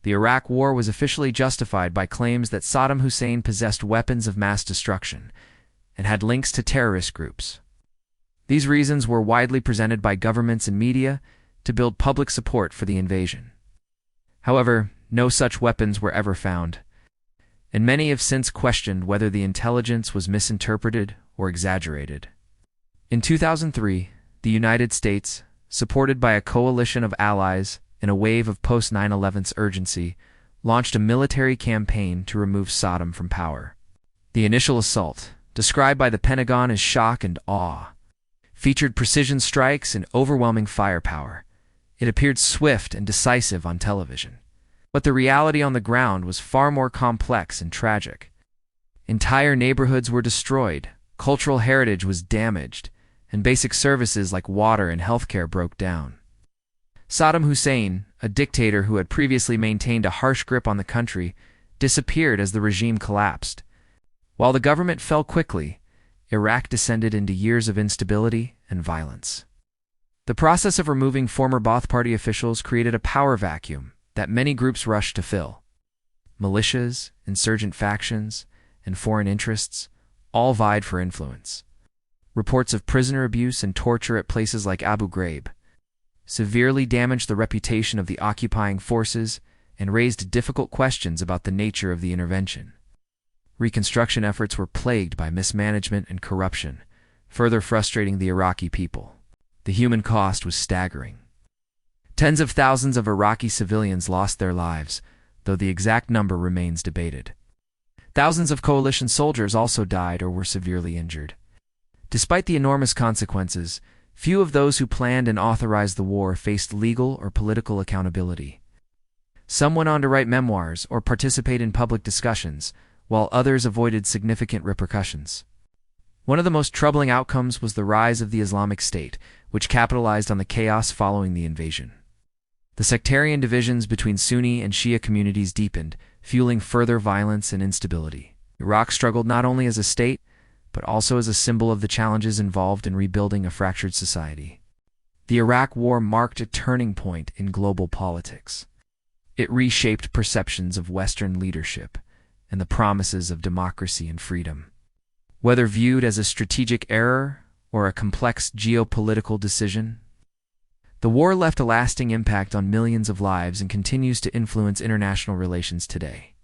the Iraq War was officially justified by claims that Saddam Hussein possessed weapons of mass destruction and had links to terrorist groups. These reasons were widely presented by governments and media to build public support for the invasion. However, no such weapons were ever found, and many have since questioned whether the intelligence was misinterpreted or exaggerated. In 2003, the United States, supported by a coalition of allies in a wave of post-9/11's urgency, launched a military campaign to remove Saddam from power. The initial assault, described by the Pentagon as shock and awe, featured precision strikes and overwhelming firepower. It appeared swift and decisive on television. But the reality on the ground was far more complex and tragic. Entire neighborhoods were destroyed, cultural heritage was damaged, and basic services like water and healthcare broke down. Saddam Hussein, a dictator who had previously maintained a harsh grip on the country, disappeared as the regime collapsed. While the government fell quickly, Iraq descended into years of instability and violence. The process of removing former Ba'ath Party officials created a power vacuum that many groups rushed to fill. Militias, insurgent factions, and foreign interests all vied for influence. Reports of prisoner abuse and torture at places like Abu Ghraib severely damaged the reputation of the occupying forces and raised difficult questions about the nature of the intervention. Reconstruction efforts were plagued by mismanagement and corruption, further frustrating the Iraqi people. The human cost was staggering. Tens of thousands of Iraqi civilians lost their lives, though the exact number remains debated. Thousands of coalition soldiers also died or were severely injured. Despite the enormous consequences, few of those who planned and authorized the war faced legal or political accountability. Some went on to write memoirs or participate in public discussions, while others avoided significant repercussions. One of the most troubling outcomes was the rise of the Islamic State, which capitalized on the chaos following the invasion. The sectarian divisions between Sunni and Shia communities deepened, fueling further violence and instability. Iraq struggled not only as a state, but also as a symbol of the challenges involved in rebuilding a fractured society. The Iraq War marked a turning point in global politics. It reshaped perceptions of Western leadership and the promises of democracy and freedom. Whether viewed as a strategic error or a complex geopolitical decision, the war left a lasting impact on millions of lives and continues to influence international relations today.